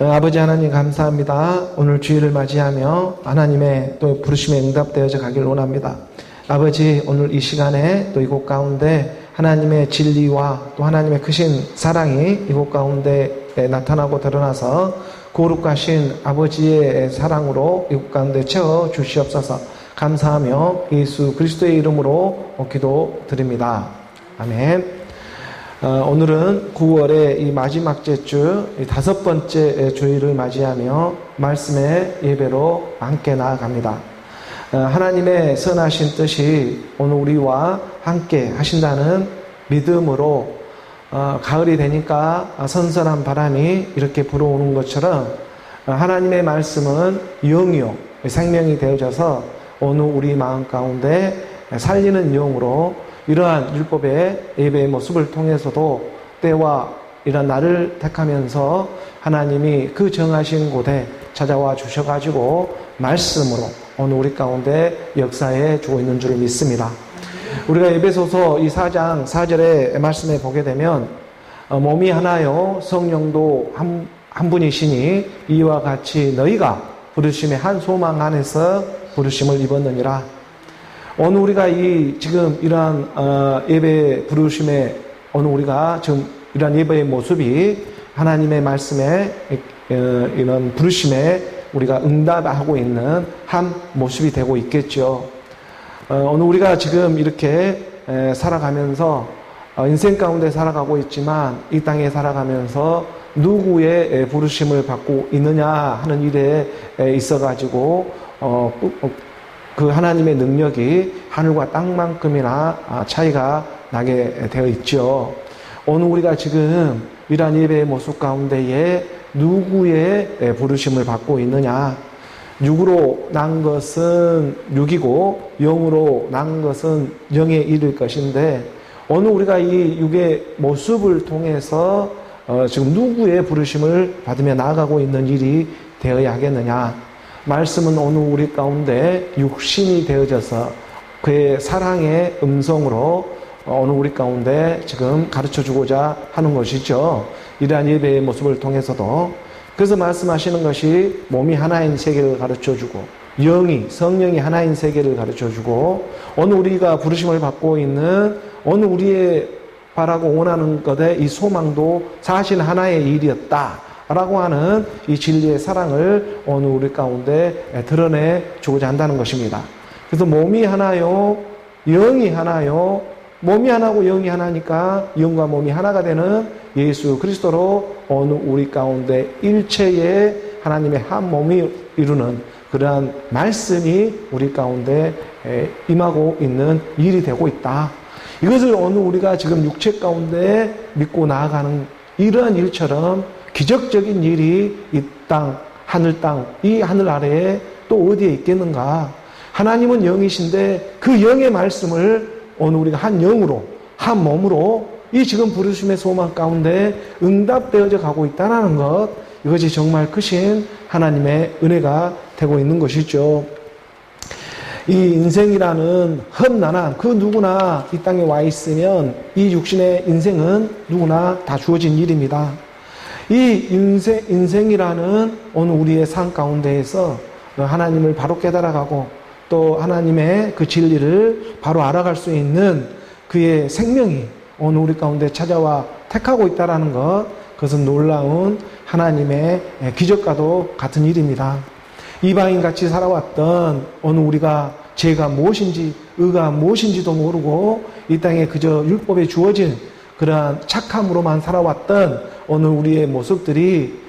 아버지 하나님 감사합니다. 오늘 주일을 맞이하며 하나님의 또 부르심에 응답되어져 가길 원합니다. 아버지, 오늘 이 시간에 또 이곳 가운데 하나님의 진리와 또 하나님의 크신 사랑이 이곳 가운데 나타나고 드러나서 거룩하신 아버지의 사랑으로 이곳 가운데 채워 주시옵소서. 감사하며 예수 그리스도의 이름으로 기도드립니다. 아멘. 오늘은 9월의 이 마지막 주, 다섯 번째 주일을 맞이하며 말씀의 예배로 함께 나아갑니다. 하나님의 선하신 뜻이 오늘 우리와 함께 하신다는 믿음으로 가을이 되니까 선선한 바람이 이렇게 불어오는 것처럼 하나님의 말씀은 영이요 생명이 되어져서 오늘 우리 마음 가운데 살리는 영으로 이러한 율법의 예배의 모습을 통해서도 때와 이런 날을 택하면서 하나님이 그 정하신 곳에 찾아와 주셔가지고 말씀으로 오늘 우리 가운데 역사해 주고 있는 줄 믿습니다. 우리가 에베소서 이 4장 4절의 말씀에 보게 되면 몸이 하나요 성령도 한 분이시니 이와 같이 너희가 부르심의 한 소망 안에서 부르심을 입었느니라. 오늘 우리가 지금 이러한 예배 부르심에 오늘 우리가 지금 이러한 예배의 모습이 하나님의 말씀에 이런 부르심에 우리가 응답하고 있는 한 모습이 되고 있겠죠. 오늘 우리가 지금 이렇게 살아가면서 인생 가운데 살아가고 있지만 이 땅에 살아가면서 누구의 부르심을 받고 있느냐 하는 일에 있어가지고 그 하나님의 능력이 하늘과 땅만큼이나 차이가 나게 되어 있죠. 오늘 우리가 지금 이러한 예배의 모습 가운데에 누구의 부르심을 받고 있느냐. 육으로 난 것은 육이고 영으로 난 것은 영에 이를 것인데 오늘 우리가 이 육의 모습을 통해서 지금 누구의 부르심을 받으며 나아가고 있는 일이 되어야 하겠느냐. 말씀은 오늘 우리 가운데 육신이 되어져서 그의 사랑의 음성으로 오늘 우리 가운데 지금 가르쳐주고자 하는 것이죠. 이러한 예배의 모습을 통해서도. 그래서 말씀하시는 것이 몸이 하나인 세계를 가르쳐주고 성령이 하나인 세계를 가르쳐주고 오늘 우리가 부르심을 받고 있는 오늘 우리의 바라고 원하는 것의 이 소망도 사실 하나의 일이었다 라고 하는 이 진리의 사랑을 오늘 우리 가운데 드러내 주고자 한다는 것입니다. 그래서 몸이 하나요, 영이 하나요, 몸이 하나고 영이 하나니까 영과 몸이 하나가 되는 예수 그리스도로 오늘 우리 가운데 일체의 하나님의 한 몸이 이루는 그러한 말씀이 우리 가운데 임하고 있는 일이 되고 있다. 이것을 오늘 우리가 지금 육체 가운데 믿고 나아가는 이러한 일처럼 기적적인 일이 이 땅, 이 하늘 아래에 또 어디에 있겠는가? 하나님은 영이신데 그 영의 말씀을 오늘 우리가 한 영으로, 한 몸으로 이 지금 부르심의 소망 가운데 응답되어져 가고 있다는 것, 이것이 정말 크신 하나님의 은혜가 되고 있는 것이죠. 이 인생이라는 험난한 그 누구나 이 땅에 와 있으면 이 육신의 인생은 누구나 다 주어진 일입니다. 이 인생이라는 오늘 우리의 삶 가운데에서 하나님을 바로 깨달아가고 또 하나님의 그 진리를 바로 알아갈 수 있는 그의 생명이 오늘 우리 가운데 찾아와 택하고 있다는 것, 그것은 놀라운 하나님의 기적과도 같은 일입니다. 이방인같이 살아왔던 오늘 우리가 죄가 무엇인지 의가 무엇인지도 모르고 이 땅에 그저 율법에 주어진 그러한 착함으로만 살아왔던 오늘 우리의 모습들이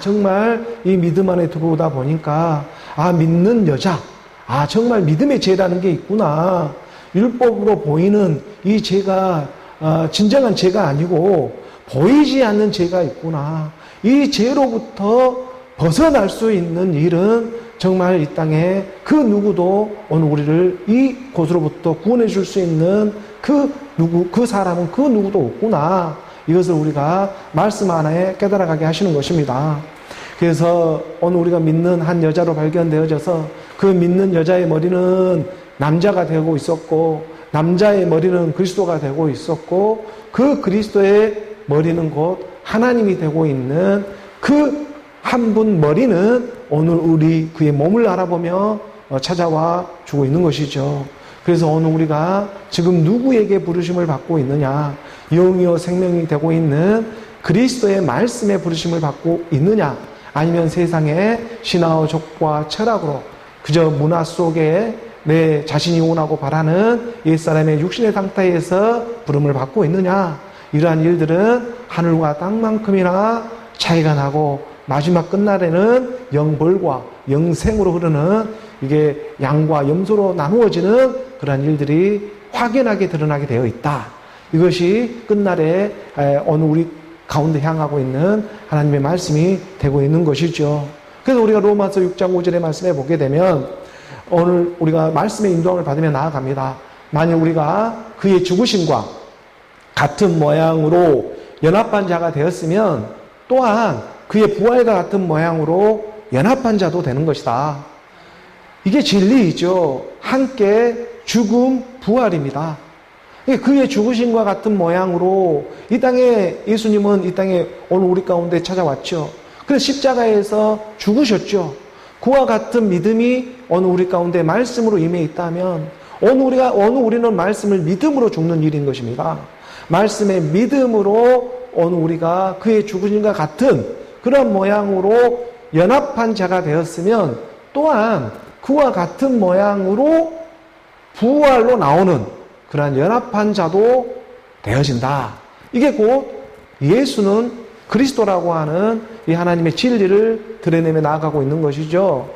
정말 이 믿음 안에 들어오다 보니까 믿는 여자, 정말 믿음의 죄라는 게 있구나. 율법으로 보이는 이 죄가 진정한 죄가 아니고 보이지 않는 죄가 있구나. 이 죄로부터 벗어날 수 있는 일은 정말 이 땅에 그 누구도 오늘 우리를 이 곳으로부터 구원해 줄 수 있는 그 사람은 그 누구도 없구나. 이것을 우리가 말씀 안에 깨달아가게 하시는 것입니다. 그래서 오늘 우리가 믿는 한 여자로 발견되어져서 그 믿는 여자의 머리는 남자가 되고 있었고 남자의 머리는 그리스도가 되고 있었고 그 그리스도의 머리는 곧 하나님이 되고 있는 그 한 분 머리는 오늘 우리 그의 몸을 알아보며 찾아와 주고 있는 것이죠. 그래서 오늘 우리가 지금 누구에게 부르심을 받고 있느냐, 영이요 생명이 되고 있는 그리스도의 말씀에 부르심을 받고 있느냐, 아니면 세상의 신화와 족보와 철학으로 그저 문화 속에 내 자신이 원하고 바라는 옛사람의 육신의 상태에서 부름을 받고 있느냐, 이러한 일들은 하늘과 땅만큼이나 차이가 나고 마지막 끝날에는 영벌과 영생으로 흐르는 이게 양과 염소로 나누어지는 그러한 일들이 확연하게 드러나게 되어 있다. 이것이 끝날에 어느 우리 가운데 향하고 있는 하나님의 말씀이 되고 있는 것이죠. 그래서 우리가 로마서 6장 5절의 말씀에 보게 되면 오늘 우리가 말씀의 인도함을 받으며 나아갑니다. 만약 우리가 그의 죽으심과 같은 모양으로 연합한 자가 되었으면 또한 그의 부활과 같은 모양으로 연합한 자도 되는 것이다. 이게 진리이죠. 함께 죽음, 부활입니다. 그의 죽으심과 같은 모양으로 이 땅에 예수님은 이 땅에 오늘 우리 가운데 찾아왔죠. 그래서 십자가에서 죽으셨죠. 그와 같은 믿음이 오늘 우리 가운데 말씀으로 임해 있다면 오늘 우리는 말씀을 믿음으로 죽는 일인 것입니다. 말씀의 믿음으로 오늘 우리가 그의 죽으심과 같은 그런 모양으로 연합한 자가 되었으면 또한 그와 같은 모양으로 부활로 나오는 그러한 연합한 자도 되어진다. 이게 곧 예수는 그리스도라고 하는 이 하나님의 진리를 드러내며 나아가고 있는 것이죠.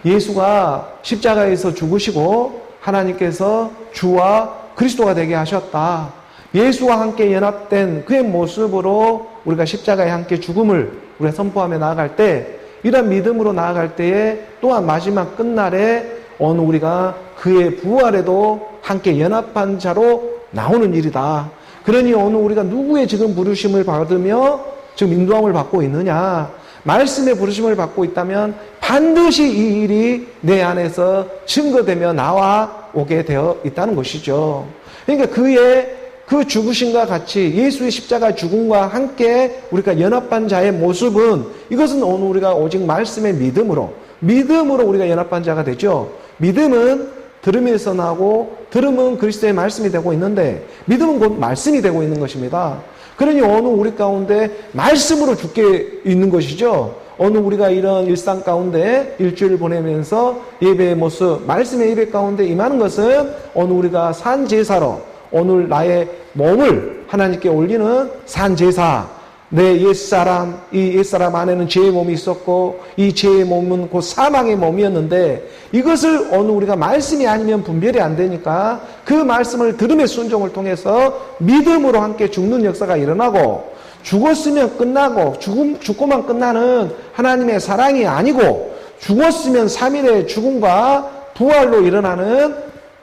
예수가 십자가에서 죽으시고 하나님께서 주와 그리스도가 되게 하셨다. 예수와 함께 연합된 그의 모습으로 우리가 십자가에 함께 죽음을 우리가 선포하며 나아갈 때, 이런 믿음으로 나아갈 때에 또한 마지막 끝날에 오늘 우리가 그의 부활에도 함께 연합한 자로 나오는 일이다. 그러니 오늘 우리가 누구의 지금 부르심을 받으며 지금 인도함을 받고 있느냐, 말씀의 부르심을 받고 있다면 반드시 이 일이 내 안에서 증거되며 나와 오게 되어 있다는 것이죠. 그러니까 그의 그 죽으심과 같이 예수의 십자가 죽음과 함께 우리가 연합한 자의 모습은, 이것은 오늘 우리가 오직 말씀의 믿음으로 우리가 연합한 자가 되죠. 믿음은 들음에서 나고 들음은 그리스도의 말씀이 되고 있는데 믿음은 곧 말씀이 되고 있는 것입니다. 그러니 오늘 우리 가운데 말씀으로 죽게 있는 것이죠. 오늘 우리가 이런 일상 가운데 일주일을 보내면서 예배의 모습, 말씀의 예배 가운데 임하는 것은 오늘 우리가 산제사로 오늘 나의 몸을 하나님께 올리는 산제사, 내 옛사람, 이 옛사람 안에는 죄의 몸이 있었고 이 죄의 몸은 곧 사망의 몸이었는데 이것을 오늘 우리가 말씀이 아니면 분별이 안 되니까 그 말씀을 들음의 순종을 통해서 믿음으로 함께 죽는 역사가 일어나고, 죽었으면 끝나고 죽고만 끝나는 하나님의 사랑이 아니고 죽었으면 3일의 죽음과 부활로 일어나는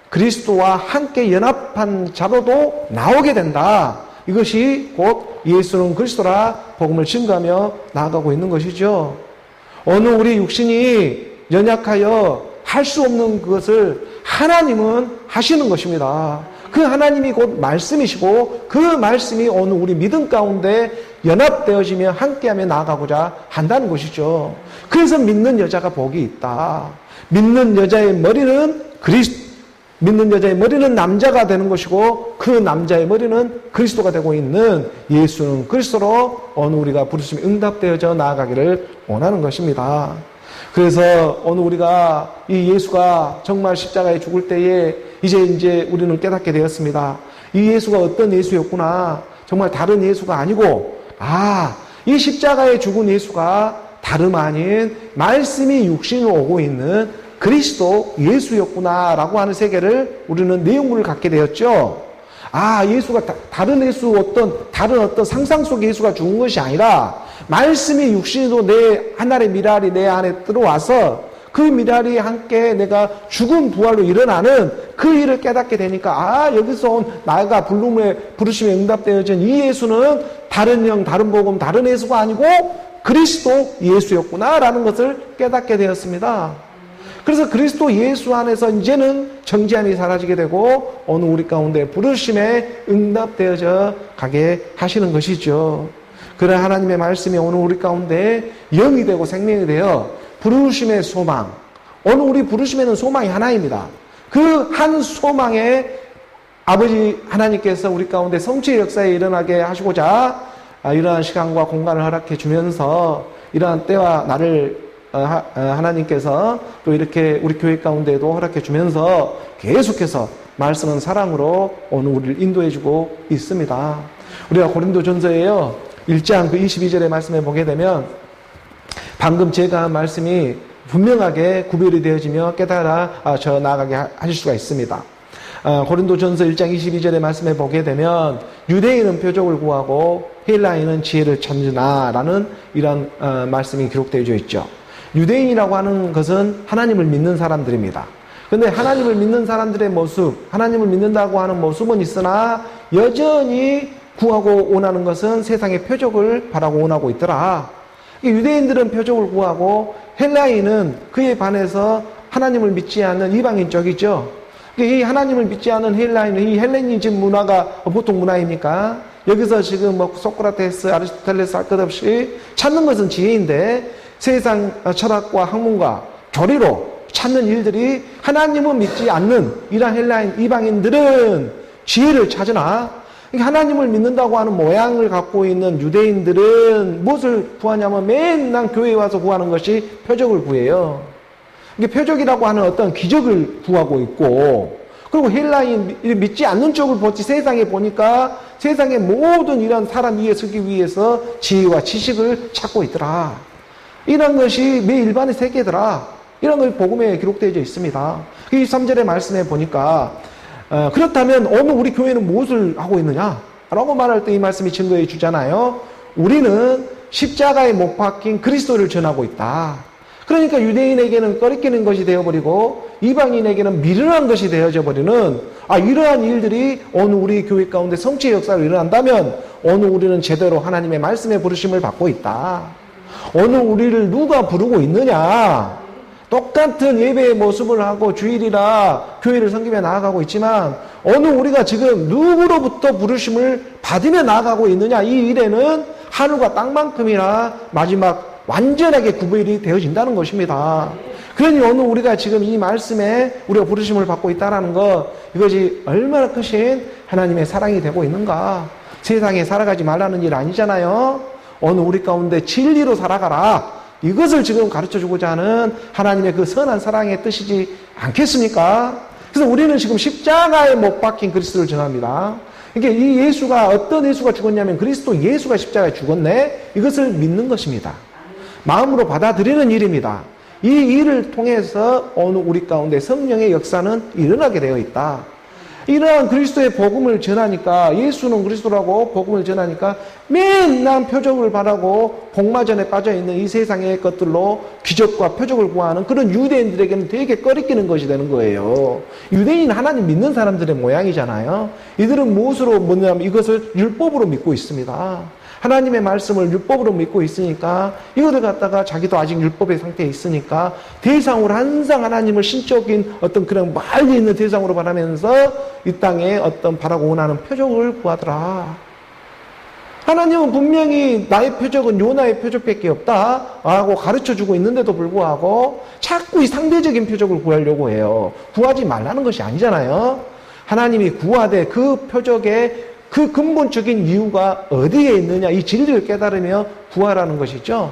그리스도와 함께 연합한 자로도 나오게 된다. 이것이 곧 예수는 그리스도라 복음을 증거하며 나아가고 있는 것이죠. 어느 우리 육신이 연약하여 할 수 없는 그것을 하나님은 하시는 것입니다. 그 하나님이 곧 말씀이시고 그 말씀이 오늘 우리 믿음 가운데 연합되어지며 함께하며 나아가고자 한다는 것이죠. 그래서 믿는 여자가 복이 있다. 믿는 여자의 머리는 믿는 여자의 머리는 남자가 되는 것이고 그 남자의 머리는 그리스도가 되고 있는 예수는 그리스도로 오늘 우리가 부르심에 응답되어져 나아가기를 원하는 것입니다. 그래서 오늘 우리가 이 예수가 정말 십자가에 죽을 때에 이제 우리는 깨닫게 되었습니다. 이 예수가 어떤 예수였구나. 정말 다른 예수가 아니고, 이 십자가에 죽은 예수가 다름 아닌 말씀이 육신으로 오고 있는 그리스도 예수였구나라고 하는 세계를 우리는 내용물을 갖게 되었죠. 예수가 다른 어떤 상상 속의 예수가 죽은 것이 아니라 말씀이 육신으로 내 하나의 미랄이 내 안에 들어와서 그 미랄이 함께 내가 죽음 부활로 일어나는 그 일을 깨닫게 되니까 여기서 온 나가 부르심에 응답되어진 이 예수는 다른 영, 다른 복음, 다른 예수가 아니고 그리스도 예수였구나라는 것을 깨닫게 되었습니다. 그래서 그리스도 예수 안에서 이제는 정죄함이 사라지게 되고 오늘 우리 가운데 부르심에 응답되어져 가게 하시는 것이죠. 그런 하나님의 말씀이 오늘 우리 가운데 영이 되고 생명이 되어 부르심의 소망, 오늘 우리 부르심에는 소망이 하나입니다. 그 한 소망에 아버지 하나님께서 우리 가운데 성취의 역사에 일어나게 하시고자 이러한 시간과 공간을 허락해 주면서 이러한 때와 날을 하나님께서 또 이렇게 우리 교회 가운데도 허락해 주면서 계속해서 말씀은 사랑으로 오늘 우리를 인도해 주고 있습니다. 우리가 고린도전서에요 1장 그 22절의 말씀에 보게 되면 방금 제가 한 말씀이 분명하게 구별이 되어지며 깨달아 나아가게 하실 수가 있습니다. 고린도전서 1장 22절의 말씀에 보게 되면 유대인은 표적을 구하고 헬라인은 지혜를 찾으나라는 이런 말씀이 기록되어 있죠. 유대인이라고 하는 것은 하나님을 믿는 사람들입니다. 근데 하나님을 믿는 사람들의 모습, 하나님을 믿는다고 하는 모습은 있으나 여전히 구하고 원하는 것은 세상의 표적을 바라고 원하고 있더라. 유대인들은 표적을 구하고 헬라인은 그에 반해서 하나님을 믿지 않는 이방인 쪽이죠. 이 하나님을 믿지 않는 헬라인은 이 헬레니즘 문화가 보통 문화입니까? 여기서 지금 소크라테스, 아리스토텔레스 할 것 없이 찾는 것은 지혜인데 세상 철학과 학문과 교리로 찾는 일들이 하나님을 믿지 않는 이런 헬라인 이방인들은 지혜를 찾으나 하나님을 믿는다고 하는 모양을 갖고 있는 유대인들은 무엇을 구하냐면 맨날 교회에 와서 구하는 것이 표적을 구해요. 이게 표적이라고 하는 어떤 기적을 구하고 있고, 그리고 헬라인 믿지 않는 쪽을 보지 세상에 보니까 세상의 모든 이런 사람 위에 서기 위해서 지혜와 지식을 찾고 있더라. 이런 것이 매 일반의 세계더라. 이런 것이 복음에 기록되어 있습니다. 23절의 말씀에 보니까 그렇다면 오늘 우리 교회는 무엇을 하고 있느냐? 라고 말할 때 이 말씀이 증거해 주잖아요. 우리는 십자가에 못 박힌 그리스도를 전하고 있다. 그러니까 유대인에게는 꺼리끼는 것이 되어버리고 이방인에게는 미련한 것이 되어져 버리는 이러한 일들이 오늘 우리 교회 가운데 성취의 역사를 일어난다면 오늘 우리는 제대로 하나님의 말씀의 부르심을 받고 있다. 오늘 우리를 누가 부르고 있느냐? 똑같은 예배의 모습을 하고 주일이라 교회를 섬기며 나아가고 있지만 오늘 우리가 지금 누구로부터 부르심을 받으며 나아가고 있느냐? 이 일에는 하늘과 땅만큼이나 마지막 완전하게 구별이 되어진다는 것입니다. 그러니 오늘 우리가 지금 이 말씀에 우리가 부르심을 받고 있다는 것, 이것이 얼마나 크신 하나님의 사랑이 되고 있는가. 세상에 살아가지 말라는 일 아니잖아요. 오늘 우리 가운데 진리로 살아가라. 이것을 지금 가르쳐주고자 하는 하나님의 그 선한 사랑의 뜻이지 않겠습니까? 그래서 우리는 지금 십자가에 못 박힌 그리스도를 전합니다. 이게 이 예수가 어떤 예수가 죽었냐면 그리스도 예수가 십자가에 죽었네? 이것을 믿는 것입니다. 마음으로 받아들이는 일입니다. 이 일을 통해서 오늘 우리 가운데 성령의 역사는 일어나게 되어 있다. 이러한 그리스도의 복음을 전하니까, 예수는 그리스도라고 복음을 전하니까 맨날 표적을 바라고 복마전에 빠져있는 이 세상의 것들로 기적과 표적을 구하는 그런 유대인들에게는 되게 꺼리끼는 것이 되는 거예요. 유대인 하나님 믿는 사람들의 모양이잖아요. 이들은 무엇으로 뭐냐면 이것을 율법으로 믿고 있습니다. 하나님의 말씀을 율법으로 믿고 있으니까 이거를 갖다가 자기도 아직 율법의 상태에 있으니까 대상으로 항상 하나님을 신적인 어떤 그런 멀리 있는 대상으로 바라면서 이 땅에 어떤 바라고 원하는 표적을 구하더라. 하나님은 분명히 나의 표적은 요나의 표적밖에 없다 라고 가르쳐주고 있는데도 불구하고 자꾸 이 상대적인 표적을 구하려고 해요. 구하지 말라는 것이 아니잖아요. 하나님이 구하되 그 표적에 그 근본적인 이유가 어디에 있느냐, 이 진리를 깨달으며 구하라는 것이죠.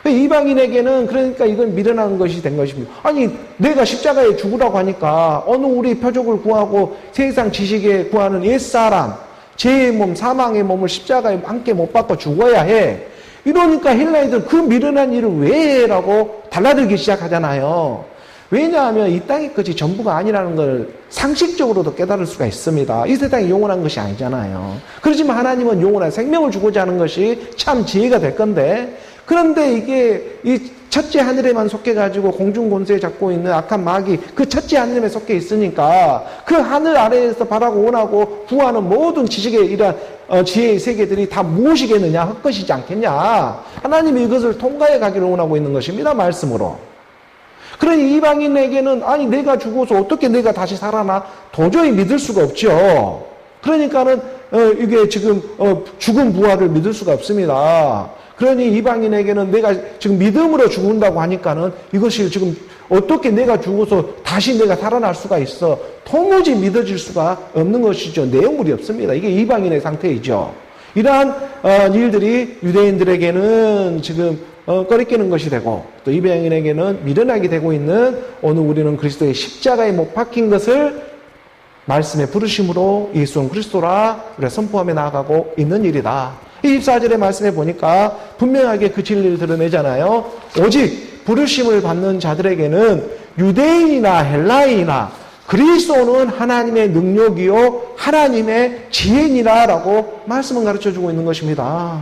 이방인에게는 그러니까 이건 미련한 것이 된 것입니다. 아니 내가 십자가에 죽으라고 하니까 어느 우리 표적을 구하고 세상 지식에 구하는 옛사람, 죄의 몸, 사망의 몸을 십자가에 함께 못 박고 죽어야 해. 이러니까 헬라인들은 그 미련한 일을 왜 해? 라고 달라들기 시작하잖아요. 왜냐하면 이 땅의 것이 전부가 아니라는 걸 상식적으로도 깨달을 수가 있습니다. 이 세상이 영원한 것이 아니잖아요. 그렇지만 하나님은 영원한 생명을 주고자 하는 것이 참 지혜가 될 건데, 그런데 이게 이 첫째 하늘에만 속해가지고 공중권세 잡고 있는 악한 마귀, 그 첫째 하늘에만 속해 있으니까 그 하늘 아래에서 바라고 원하고 구하는 모든 지식의 이런 지혜의 세계들이 다 무엇이겠느냐? 헛것이지 않겠냐? 하나님이 이것을 통과해 가기를 원하고 있는 것입니다. 말씀으로. 그러니 이방인에게는 아니 내가 죽어서 어떻게 내가 다시 살아나? 도저히 믿을 수가 없죠. 그러니까는 이게 지금 죽은 부활을 믿을 수가 없습니다. 그러니 이방인에게는 내가 지금 믿음으로 죽는다고 하니까는 이것이 지금 어떻게 내가 죽어서 다시 내가 살아날 수가 있어. 도무지 믿어질 수가 없는 것이죠. 내용물이 없습니다. 이게 이방인의 상태이죠. 이러한 일들이 유대인들에게는 지금 꺼리끼는 것이 되고 또 이방인에게는 미련하게 되고 있는 오늘 우리는 그리스도의 십자가에 못 박힌 것을 말씀의 부르심으로 예수는 그리스도라 우리가 선포하며 나아가고 있는 일이다. 이 24절의 말씀에 보니까 분명하게 그 진리를 드러내잖아요. 오직 부르심을 받는 자들에게는 유대인이나 헬라인이나 그리스도는 하나님의 능력이요 하나님의 지혜니라라고 말씀을 가르쳐주고 있는 것입니다.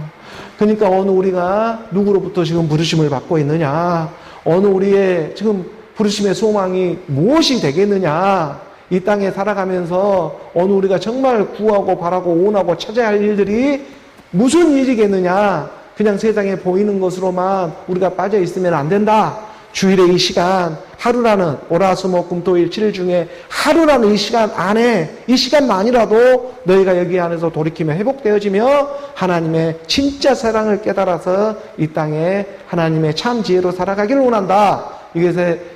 그러니까 어느 우리가 누구로부터 지금 부르심을 받고 있느냐, 어느 우리의 지금 부르심의 소망이 무엇이 되겠느냐, 이 땅에 살아가면서 어느 우리가 정말 구하고 바라고 원하고 찾아야 할 일들이 무슨 일이겠느냐, 그냥 세상에 보이는 것으로만 우리가 빠져 있으면 안 된다. 주일의 이 시간, 하루라는 월화수목금토일 7일 중에 하루라는 이 시간 안에 이 시간만이라도 너희가 여기 안에서 돌이키며 회복되어지며 하나님의 진짜 사랑을 깨달아서 이 땅에 하나님의 참 지혜로 살아가기를 원한다.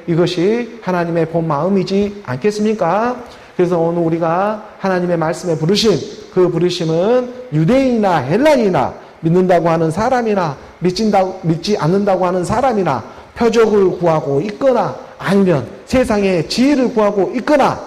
이것이 하나님의 본 마음이지 않겠습니까? 그래서 오늘 우리가 하나님의 말씀에 부르심, 그 부르심은 유대인이나 헬라인이나 믿는다고 하는 사람이나 믿지 않는다고 하는 사람이나 표적을 구하고 있거나 아니면 세상의 지혜를 구하고 있거나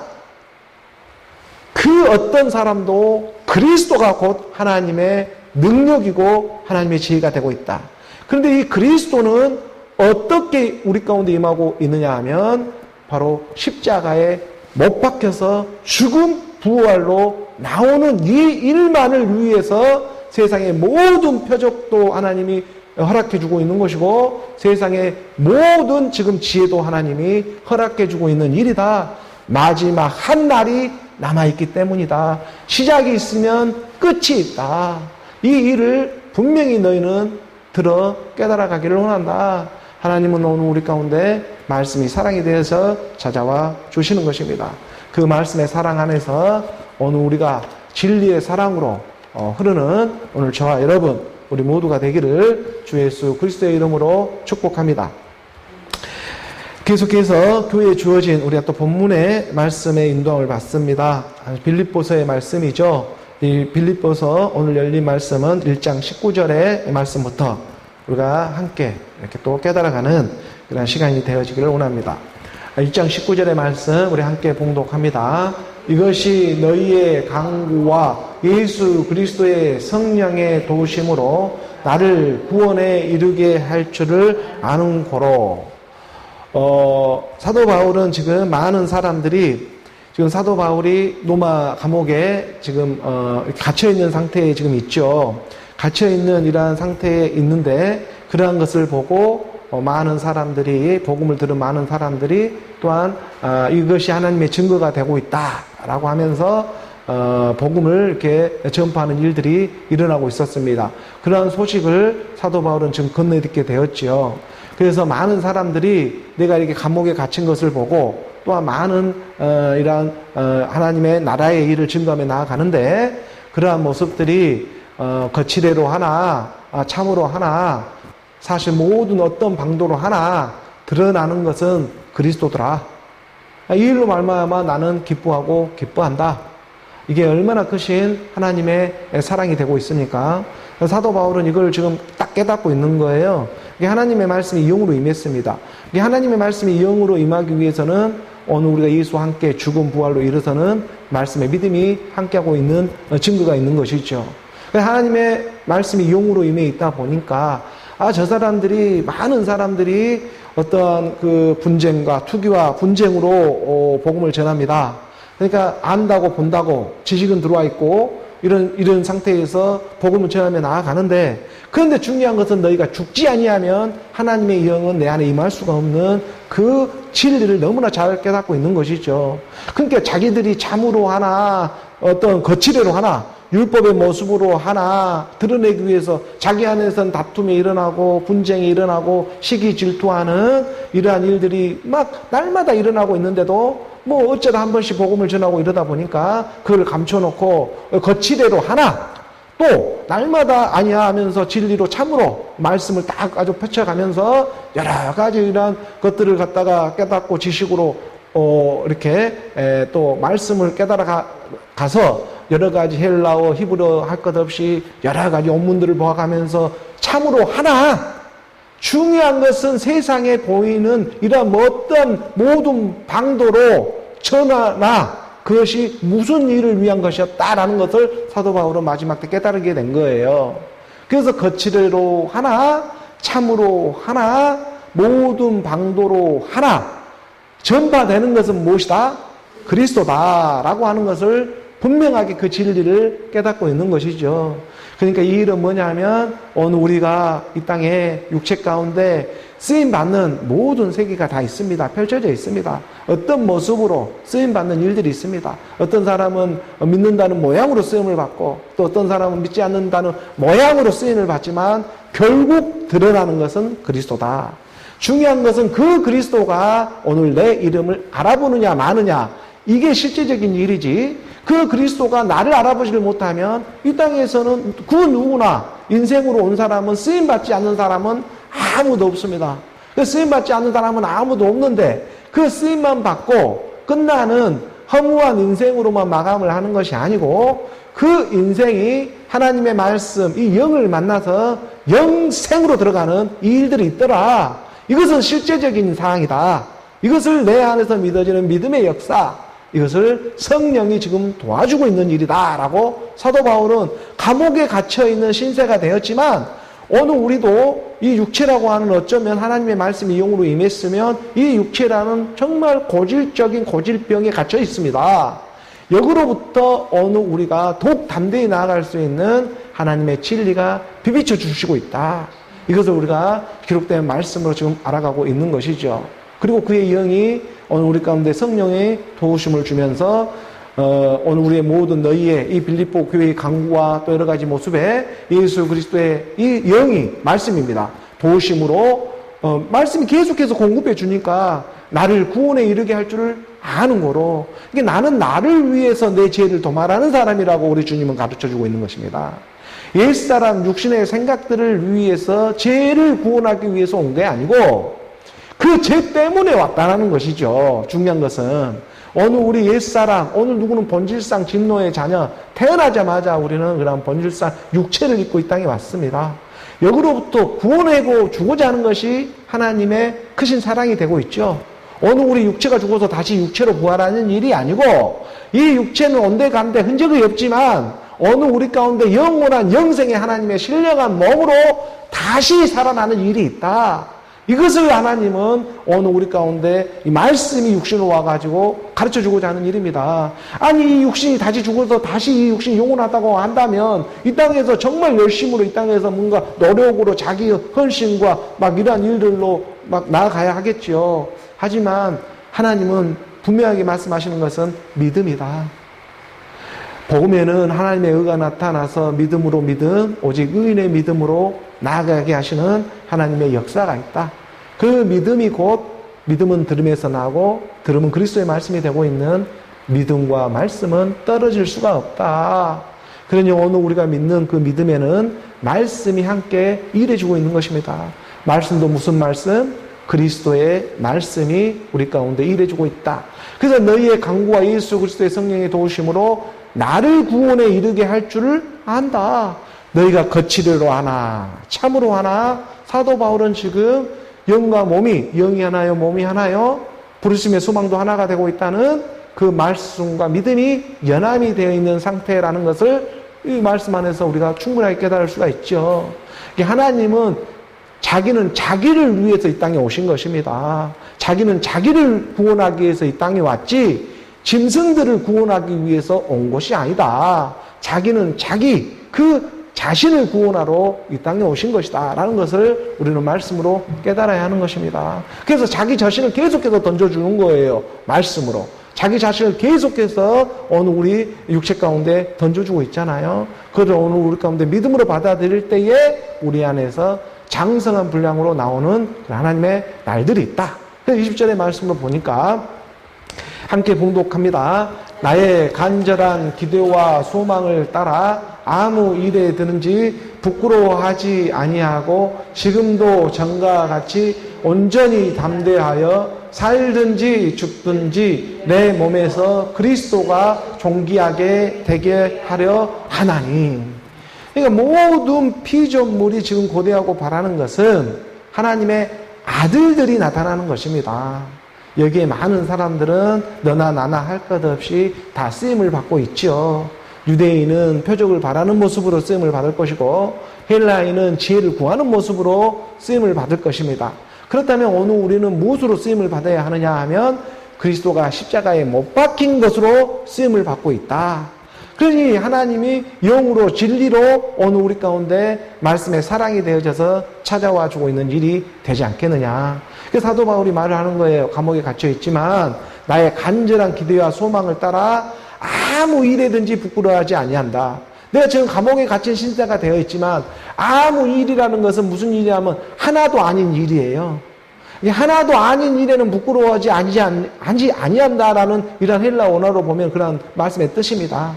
그 어떤 사람도 그리스도가 곧 하나님의 능력이고 하나님의 지혜가 되고 있다. 그런데 이 그리스도는 어떻게 우리 가운데 임하고 있느냐 하면 바로 십자가에 못 박혀서 죽음 부활로 나오는 이 일만을 위해서 세상의 모든 표적도 하나님이 허락해주고 있는 것이고 세상의 모든 지금 지혜도 하나님이 허락해주고 있는 일이다. 마지막 한 날이 남아있기 때문이다. 시작이 있으면 끝이 있다. 이 일을 분명히 너희는 들어 깨달아 가기를 원한다. 하나님은 오늘 우리 가운데 말씀이 사랑이 되어서 찾아와 주시는 것입니다. 그 말씀의 사랑 안에서 오늘 우리가 진리의 사랑으로 흐르는 오늘 저와 여러분 우리 모두가 되기를 주 예수 그리스도의 이름으로 축복합니다. 계속해서 교회에 주어진 우리가 또 본문의 말씀의 인도함을 받습니다. 빌립보서의 말씀이죠. 이 빌립보서 오늘 열린 말씀은 1장 19절의 말씀부터 우리가 함께 이렇게 또 깨달아가는 그런 시간이 되어지기를 원합니다. 1장 19절의 말씀 우리 함께 봉독합니다. 이것이 너희의 강구와 예수 그리스도의 성령의 도우심으로 나를 구원에 이르게 할 줄을 아는 고로. 사도 바울은 지금 많은 사람들이 지금 사도 바울이 로마 감옥에 지금 갇혀 있는 상태에 지금 있죠. 갇혀 있는 이러한 상태에 있는데 그러한 것을 보고 많은 사람들이 복음을 들은 많은 사람들이 또한 이것이 하나님의 증거가 되고 있다라고 하면서 복음을 이렇게 전파하는 일들이 일어나고 있었습니다. 그러한 소식을 사도 바울은 지금 건네듣게 되었지요. 그래서 많은 사람들이 내가 이렇게 감옥에 갇힌 것을 보고 또한 많은 이러한 하나님의 나라의 일을 증거하며 나아가는데 그러한 모습들이 거칠애로 하나 참으로 하나 사실 모든 어떤 방도로 하나 드러나는 것은 그리스도더라. 이 일로 말미암아 나는 기뻐하고 기뻐한다. 이게 얼마나 크신 하나님의 사랑이 되고 있습니까? 사도 바울은 이걸 지금 딱 깨닫고 있는 거예요. 이게 하나님의 말씀이 영으로 임했습니다. 이게 하나님의 말씀이 영으로 임하기 위해서는 오늘 우리가 예수와 함께 죽음 부활로 이르서는 말씀의 믿음이 함께하고 있는 증거가 있는 것이죠. 하나님의 말씀이 영으로 임해 있다 보니까 저 사람들이 많은 사람들이 어떠한 그 분쟁과 투기와 분쟁으로 복음을 전합니다. 그러니까 안다고 본다고 지식은 들어와 있고 이런 상태에서 복음을 전하며 나아가는데 그런데 중요한 것은 너희가 죽지 아니하면 하나님의 영은 내 안에 임할 수가 없는 그 진리를 너무나 잘 깨닫고 있는 것이죠. 그러니까 자기들이 참으로 하나 어떤 거칠애로 하나 율법의 모습으로 하나 드러내기 위해서 자기 안에서는 다툼이 일어나고 분쟁이 일어나고 시기 질투하는 이러한 일들이 막 날마다 일어나고 있는데도 뭐 어쩌다 한 번씩 복음을 전하고 이러다 보니까 그걸 감춰놓고 거치대로 하나, 또 날마다 아니야 하면서 진리로 참으로 말씀을 딱 아주 펼쳐가면서 여러 가지 이런 것들을 갖다가 깨닫고 지식으로 이렇게 또 말씀을 깨달아 가서 여러 가지 헬라어, 히브리어 할 것 없이 여러 가지 원문들을 보아가면서 참으로 하나, 중요한 것은 세상에 보이는 이런 어떤 모든 방도로 전하나 그것이 무슨 일을 위한 것이었다라는 것을 사도 바울은 마지막 때 깨달게 된 거예요. 그래서 거칠애로 하나, 참으로 하나, 모든 방도로 하나, 전파되는 것은 무엇이다? 그리스도다라고 하는 것을 분명하게 그 진리를 깨닫고 있는 것이죠. 그러니까 이 일은 뭐냐면 오늘 우리가 이 땅에 육체 가운데 쓰임받는 모든 세계가 다 있습니다. 펼쳐져 있습니다. 어떤 모습으로 쓰임받는 일들이 있습니다. 어떤 사람은 믿는다는 모양으로 쓰임을 받고 또 어떤 사람은 믿지 않는다는 모양으로 쓰임을 받지만 결국 드러나는 것은 그리스도다. 중요한 것은 그 그리스도가 오늘 내 이름을 알아보느냐 마느냐, 이게 실제적인 일이지, 그 그리스도가 나를 알아보지를 못하면 이 땅에서는 그 누구나 인생으로 온 사람은 쓰임받지 않는 사람은 아무도 없습니다. 그 쓰임받지 않는 사람은 아무도 없는데 그 쓰임만 받고 끝나는 허무한 인생으로만 마감을 하는 것이 아니고 그 인생이 하나님의 말씀, 이 영을 만나서 영생으로 들어가는 이 일들이 있더라. 이것은 실제적인 사항이다. 이것을 내 안에서 믿어지는 믿음의 역사, 이것을 성령이 지금 도와주고 있는 일이다라고 사도 바울은 감옥에 갇혀있는 신세가 되었지만 오늘 우리도 이 육체라고 하는 어쩌면 하나님의 말씀이 영으로 임했으면 이 육체라는 정말 고질적인 고질병에 갇혀 있습니다. 여기로부터 오늘 우리가 더욱 담대히 나아갈 수 있는 하나님의 진리가 비비쳐 주시고 있다. 이것을 우리가 기록된 말씀으로 지금 알아가고 있는 것이죠. 그리고 그의 영이 오늘 우리 가운데 성령의 도우심을 주면서 오늘 우리의 모든 너희의 이 빌립보 교회의 강구와 또 여러 가지 모습에 예수 그리스도의 이 영이 말씀입니다. 도우심으로 말씀이 계속해서 공급해 주니까 나를 구원에 이르게 할 줄을 아는 거로, 이게 나는 나를 위해서 내 죄를 도말하는 사람이라고 우리 주님은 가르쳐주고 있는 것입니다. 옛사람 육신의 생각들을 위해서 죄를 구원하기 위해서 온 게 아니고 그 죄 때문에 왔다는 것이죠. 중요한 것은 오늘 우리 옛사람, 오늘 누구는 본질상 진노의 자녀, 태어나자마자 우리는 그런 본질상 육체를 입고 이 땅에 왔습니다. 여기로부터 구원하고 주고자 하는 것이 하나님의 크신 사랑이 되고 있죠. 오늘 우리 육체가 죽어서 다시 육체로 부활하는 일이 아니고 이 육체는 온데간데 흔적이 없지만 어느 우리 가운데 영원한 영생의 하나님의 신령한 몸으로 다시 살아나는 일이 있다. 이것을 하나님은 오늘 우리 가운데 이 말씀이 육신으로 와가지고 가르쳐주고자 하는 일입니다. 아니 이 육신이 다시 죽어서 다시 이 육신이 영원하다고 한다면 이 땅에서 정말 열심으로 이 땅에서 뭔가 노력으로 자기 헌신과 막 이러한 일들로 막 나아가야 하겠죠. 하지만 하나님은 분명하게 말씀하시는 것은 믿음이다. 복음에는 하나님의 의가 나타나서 믿음으로 믿음, 오직 의인의 믿음으로 나아가게 하시는 하나님의 역사가 있다. 그 믿음이 곧, 믿음은 들음에서 나고 들음은 그리스도의 말씀이 되고 있는 믿음과 말씀은 떨어질 수가 없다. 그러니 오늘 우리가 믿는 그 믿음에는 말씀이 함께 일해주고 있는 것입니다. 말씀도 무슨 말씀? 그리스도의 말씀이 우리 가운데 일해주고 있다. 그래서 너희의 강구와 예수 그리스도의 성령의 도우심으로 나를 구원에 이르게 할 줄을 안다. 너희가 거칠애로 하나, 참으로 하나. 사도 바울은 지금 영과 몸이, 영이 하나요, 몸이 하나요, 부르심의 소망도 하나가 되고 있다는 그 말씀과 믿음이 연함이 되어 있는 상태라는 것을 이 말씀 안에서 우리가 충분하게 깨달을 수가 있죠. 하나님은 자기는 자기를 위해서 이 땅에 오신 것입니다. 자기는 자기를 구원하기 위해서 이 땅에 왔지 짐승들을 구원하기 위해서 온 것이 아니다. 자기는 자기 그 자신을 구원하러 이 땅에 오신 것이다 라는 것을 우리는 말씀으로 깨달아야 하는 것입니다. 그래서 자기 자신을 계속해서 던져주는 거예요. 말씀으로. 자기 자신을 계속해서 오늘 우리 육체 가운데 던져주고 있잖아요. 그걸 오늘 우리 가운데 믿음으로 받아들일 때에 우리 안에서 장성한 분량으로 나오는 하나님의 날들이 있다. 그래서 20절의 말씀으로 보니까 함께 봉독합니다. 나의 간절한 기대와 소망을 따라 아무 일에 드는지 부끄러워하지 아니하고 지금도 전과 같이 온전히 담대하여 살든지 죽든지 내 몸에서 그리스도가 존귀하게 되게 하려 하나니. 그러니까 모든 피조물이 지금 고대하고 바라는 것은 하나님의 아들들이 나타나는 것입니다. 여기에 많은 사람들은 너나 나나 할 것 없이 다 쓰임을 받고 있죠. 유대인은 표적을 바라는 모습으로 쓰임을 받을 것이고 헬라인은 지혜를 구하는 모습으로 쓰임을 받을 것입니다. 그렇다면 오늘 우리는 무엇으로 쓰임을 받아야 하느냐 하면 그리스도가 십자가에 못 박힌 것으로 쓰임을 받고 있다. 그러니 하나님이 영으로 진리로 오늘 우리 가운데 말씀의 사랑이 되어져서 찾아와 주고 있는 일이 되지 않겠느냐. 그래서 사도 바울이 말을 하는 거예요. 감옥에 갇혀 있지만 나의 간절한 기대와 소망을 따라 아무 일에든지 부끄러워하지 아니한다. 내가 지금 감옥에 갇힌 신세가 되어 있지만 아무 일이라는 것은 무슨 일이냐면 하나도 아닌 일이에요. 하나도 아닌 일에는 부끄러워하지 아니한다라는 이런 헬라 원어로 보면 그런 말씀의 뜻입니다.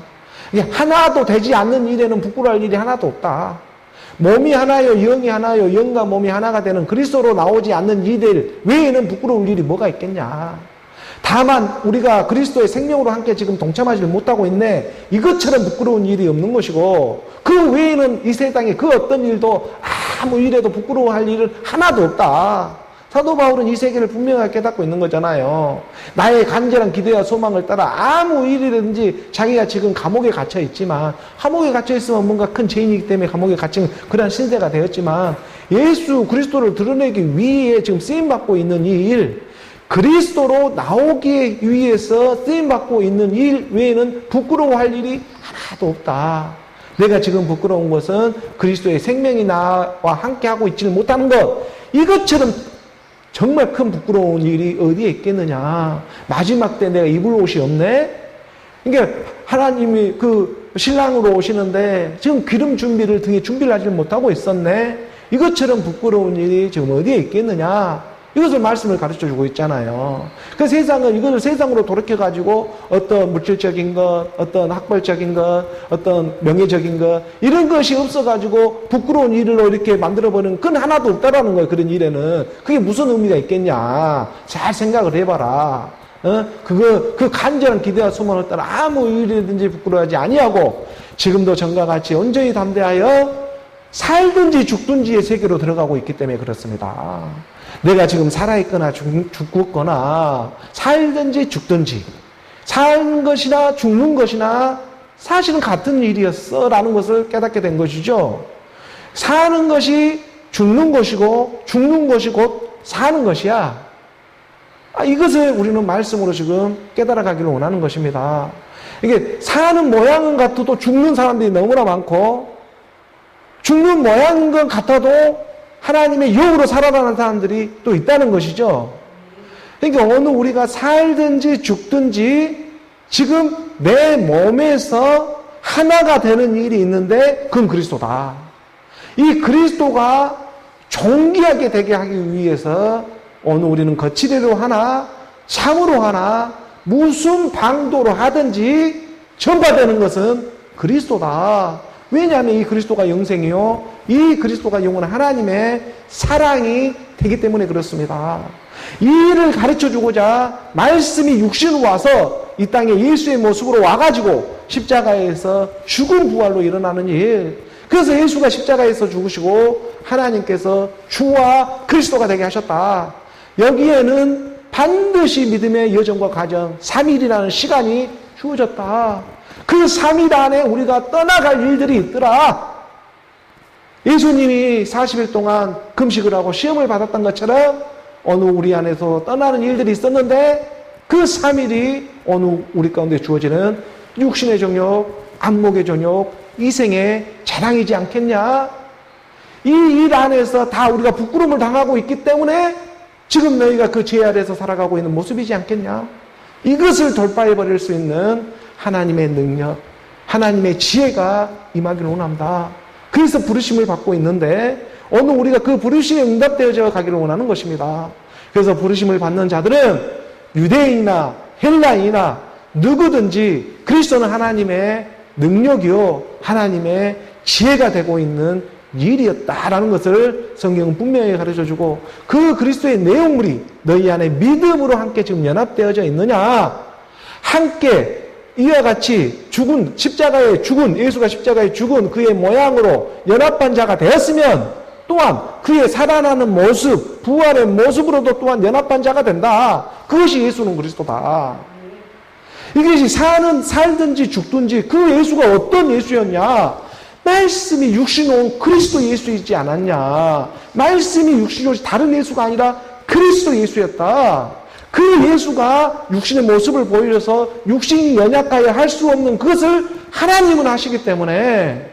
하나도 되지 않는 일에는 부끄러워할 일이 하나도 없다. 몸이 하나요, 영이 하나요, 영과 몸이 하나가 되는 그리스도로 나오지 않는 이들 외에는 부끄러울 일이 뭐가 있겠냐. 다만 우리가 그리스도의 생명으로 함께 지금 동참하지 못하고 있네. 이것처럼 부끄러운 일이 없는 것이고 그 외에는 이 세상에 그 어떤 일도 아무 일에도 부끄러워할 일은 하나도 없다. 사도 바울은 이 세계를 분명하게 깨닫고 있는 거잖아요. 나의 간절한 기대와 소망을 따라 아무 일이든지 자기가 지금 감옥에 갇혀 있지만 감옥에 갇혀 있으면 뭔가 큰 죄인이기 때문에 감옥에 갇힌 그런 신세가 되었지만 예수 그리스도를 드러내기 위해 지금 쓰임받고 있는 이 일, 그리스도로 나오기 위해서 쓰임받고 있는 일 외에는 부끄러워할 일이 하나도 없다. 내가 지금 부끄러운 것은 그리스도의 생명이 나와 함께하고 있지를 못하는 것, 이것처럼 정말 큰 부끄러운 일이 어디에 있겠느냐. 마지막 때 내가 입을 옷이 없네. 그러니까 하나님이 그 신랑으로 오시는데 지금 기름 준비를 등에 준비를 하지 못하고 있었네. 이것처럼 부끄러운 일이 지금 어디에 있겠느냐. 이것을 말씀을 가르쳐 주고 있잖아요. 그 세상은 이것을 세상으로 돌이켜가지고 어떤 물질적인 것, 어떤 학벌적인 것, 어떤 명예적인 것, 이런 것이 없어가지고 부끄러운 일로 이렇게 만들어버리는 건 하나도 없다라는 거예요. 그런 일에는. 그게 무슨 의미가 있겠냐. 잘 생각을 해봐라. 그 간절한 기대와 소망을 따라 아무 일이든지 부끄러워하지 아니하고 지금도 전과 같이 온전히 담대하여 살든지 죽든지의 세계로 들어가고 있기 때문에 그렇습니다. 내가 지금 살아있거나 죽었거나 살든지 죽든지 사는 것이나 죽는 것이나 사실은 같은 일이었어 라는 것을 깨닫게 된 것이죠. 사는 것이 죽는 것이고 죽는 것이 곧 사는 것이야. 이것을 우리는 말씀으로 지금 깨달아 가기를 원하는 것입니다. 이게 사는 모양은 같아도 죽는 사람들이 너무나 많고 죽는 모양인 것 같아도 하나님의 영으로 살아가는 사람들이 또 있다는 것이죠. 그러니까 오늘 우리가 살든지 죽든지 지금 내 몸에서 하나가 되는 일이 있는데 그건 그리스도다. 이 그리스도가 존귀하게 되게 하기 위해서 오늘 우리는 거칠이로 하나 참으로 하나 무슨 방도로 하든지 전파되는 것은 그리스도다. 왜냐하면 이 그리스도가 영생이요 이 그리스도가 영원한 하나님의 사랑이 되기 때문에 그렇습니다. 이 일을 가르쳐주고자 말씀이 육신으로 와서 이 땅에 예수의 모습으로 와가지고 십자가에서 죽은 부활로 일어나는 일. 그래서 예수가 십자가에서 죽으시고 하나님께서 주와 그리스도가 되게 하셨다. 여기에는 반드시 믿음의 여정과 과정 3일이라는 시간이 주어졌다. 그 3일 안에 우리가 떠나갈 일들이 있더라. 예수님이 40일 동안 금식을 하고 시험을 받았던 것처럼 오늘 우리 안에서 떠나는 일들이 있었는데 그 3일이 오늘 우리 가운데 주어지는 육신의 정욕, 안목의 정욕, 이생의 자랑이지 않겠냐? 이 일 안에서 다 우리가 부끄러움을 당하고 있기 때문에 지금 너희가 그 죄 아래에서 살아가고 있는 모습이지 않겠냐? 이것을 돌파해버릴 수 있는 하나님의 능력, 하나님의 지혜가 임하기를 원합니다. 그래서 부르심을 받고 있는데 오늘 우리가 그 부르심에 응답되어져 가기를 원하는 것입니다. 그래서 부르심을 받는 자들은 유대인이나 헬라인이나 누구든지 그리스도는 하나님의 능력이요 하나님의 지혜가 되고 있는 일이었다라는 것을 성경은 분명히 가르쳐주고, 그 그리스도의 내용물이 너희 안에 믿음으로 함께 지금 연합되어져 있느냐, 함께 이와 같이 죽은, 십자가에 죽은, 예수가 십자가에 죽은 그의 모양으로 연합한 자가 되었으면 또한 그의 살아나는 모습, 부활의 모습으로도 또한 연합한 자가 된다. 그것이 예수는 그리스도다. 이것이 살든지 죽든지 그 예수가 어떤 예수였냐? 말씀이 육신 온 그리스도 예수이지 않았냐? 말씀이 육신 온 다른 예수가 아니라 그리스도 예수였다. 그 예수가 육신의 모습을 보여서 육신이 연약하여 할 수 없는 그것을 하나님은 하시기 때문에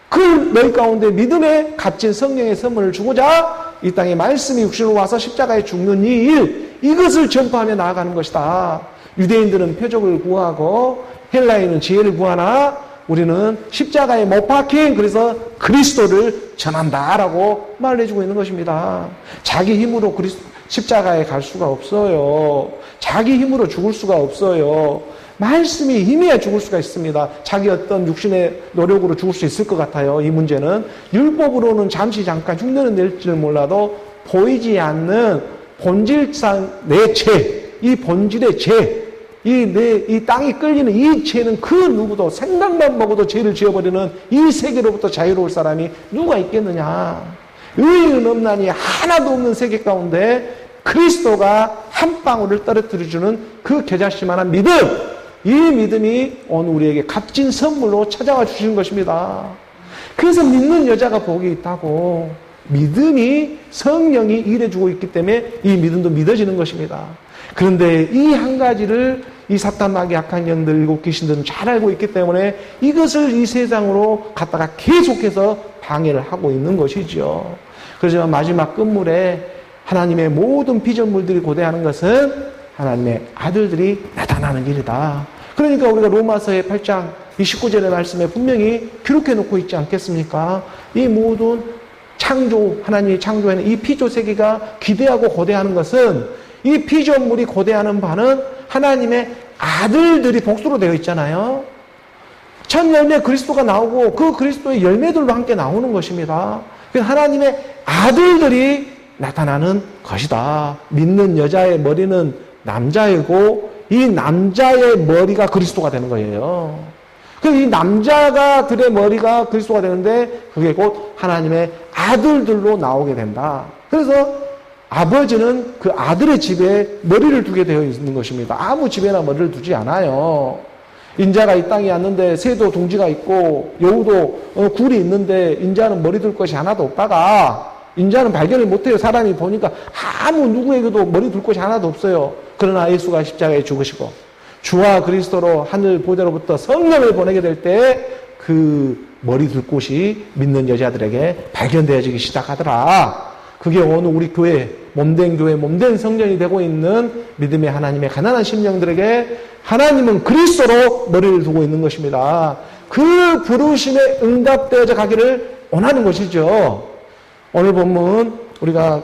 그 너희 가운데 믿음에 값진 성령의 선물을 주고자 이 땅에 말씀이 육신으로 와서 십자가에 죽는 이 일, 이것을 전파하며 나아가는 것이다. 유대인들은 표적을 구하고 헬라인은 지혜를 구하나 우리는 십자가에 못 박힌 그래서 그리스도를 전한다라고 말을 해주고 있는 것입니다. 자기 힘으로 십자가에 갈 수가 없어요. 자기 힘으로 죽을 수가 없어요. 말씀이 힘이야 죽을 수가 있습니다. 자기 어떤 육신의 노력으로 죽을 수 있을 것 같아요. 이 문제는 율법으로는 잠깐 흉내는 낼지를 몰라도 보이지 않는 본질상 내 죄, 이 본질의 죄, 이 땅이 끌리는 이 죄는 그 누구도 생각만 먹어도 죄를 지어버리는 이 세계로부터 자유로울 사람이 누가 있겠느냐? 의인은 없나니 하나도 없는 세계 가운데 그리스도가 한 방울을 떨어뜨려주는 그 겨자씨만한 믿음, 이 믿음이 오늘 우리에게 값진 선물로 찾아와 주신 것입니다. 그래서 믿는 여자가 복이 있다고, 믿음이 성령이 일해주고 있기 때문에 이 믿음도 믿어지는 것입니다. 그런데 이 한 가지를 이 사탄 마귀 악한 영들 일곱 귀신들은 잘 알고 있기 때문에 이것을 이 세상으로 갖다가 계속해서 방해를 하고 있는 것이죠. 그래서 마지막 끝물에 하나님의 모든 피조물들이 고대하는 것은 하나님의 아들들이 나타나는 일이다. 그러니까 우리가 로마서의 8장 29절의 말씀에 분명히 기록해 놓고 있지 않겠습니까? 이 모든 하나님이 창조하는 이 피조 세계가 기대하고 고대하는 것은, 이 피조물이 고대하는 바는 하나님의 아들들이 복수로 되어 있잖아요. 첫 열매 그리스도가 나오고 그 그리스도의 열매들로 함께 나오는 것입니다. 하나님의 아들들이 나타나는 것이다. 믿는 여자의 머리는 남자이고 이 남자의 머리가 그리스도가 되는 거예요. 이 남자들의 머리가 그리스도가 되는데 그게 곧 하나님의 아들들로 나오게 된다. 그래서 아버지는 그 아들의 집에 머리를 두게 되어 있는 것입니다. 아무 집에나 머리를 두지 않아요. 인자가 이 땅에 왔는데 새도 둥지가 있고 여우도 굴이 있는데 인자는 머리 둘 것이 하나도 없다가, 인자는 발견을 못해요. 사람이 보니까 아무 누구에게도 머리 둘 것이 하나도 없어요. 그러나 예수가 십자가에 죽으시고 주와 그리스도로 하늘 보좌로부터 성령을 보내게 될 때 그 머리 둘 곳이 믿는 여자들에게 발견되어지기 시작하더라. 그게 오늘 우리 교회, 몸된 성전이 되고 있는 믿음의 하나님의 가난한 심령들에게 하나님은 그리스도로 머리를 두고 있는 것입니다. 그 부르심에 응답되어져 가기를 원하는 것이죠. 오늘 본문 우리가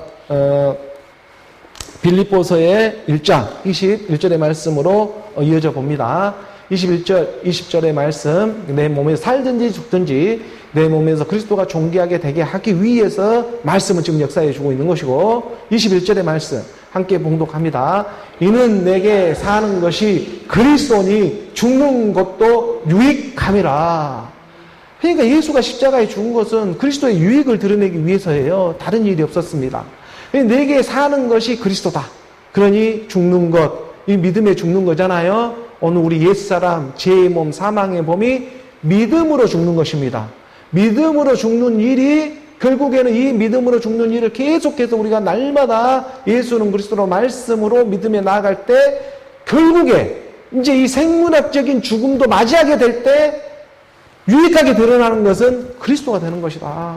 빌립보서의 1장 21절의 말씀으로 이어져 봅니다. 20절의 말씀, 내 몸에서 살든지 죽든지 내 몸에서 그리스도가 존귀하게 되게 하기 위해서 말씀을 지금 역사해 주고 있는 것이고, 21절의 말씀 함께 봉독합니다. 이는 내게 사는 것이 그리스도니 죽는 것도 유익함이라. 그러니까 예수가 십자가에 죽은 것은 그리스도의 유익을 드러내기 위해서예요. 다른 일이 없었습니다. 내게 사는 것이 그리스도다. 그러니 죽는 것, 이 믿음에 죽는 거잖아요. 오늘 우리 옛사람, 죄의 몸, 사망의 몸이 믿음으로 죽는 것입니다. 믿음으로 죽는 일이, 결국에는 이 믿음으로 죽는 일을 계속해서 우리가 날마다 예수는 그리스도로 말씀으로 믿음에 나아갈 때 결국에 이제 이 생물학적인 죽음도 맞이하게 될 때 유익하게 드러나는 것은 그리스도가 되는 것이다.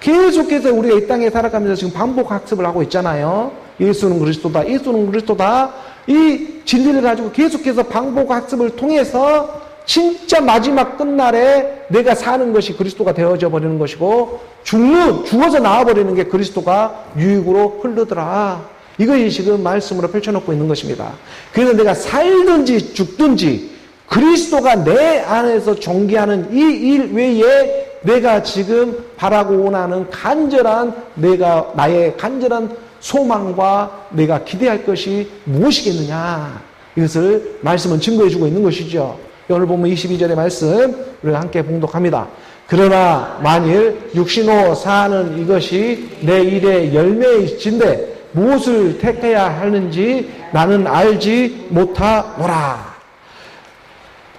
계속해서 우리가 이 땅에 살아가면서 지금 반복 학습을 하고 있잖아요. 예수는 그리스도다, 예수는 그리스도다. 이 진리를 가지고 계속해서 반복 학습을 통해서 진짜 마지막 끝날에 내가 사는 것이 그리스도가 되어져 버리는 것이고, 죽어서 나와버리는 게 그리스도가 유익으로 흐르더라. 이것이 지금 말씀으로 펼쳐놓고 있는 것입니다. 그래서 내가 살든지 죽든지 그리스도가 내 안에서 존귀하는 이 일 외에 내가 지금 바라고 원하는 나의 간절한 소망과 내가 기대할 것이 무엇이겠느냐. 이것을 말씀은 증거해주고 있는 것이죠. 오늘 보면 22절의 말씀 우리가 함께 봉독합니다. 그러나 만일 육신으로 사는 이것이 내 일의 열매이신데 무엇을 택해야 하는지 나는 알지 못하노라.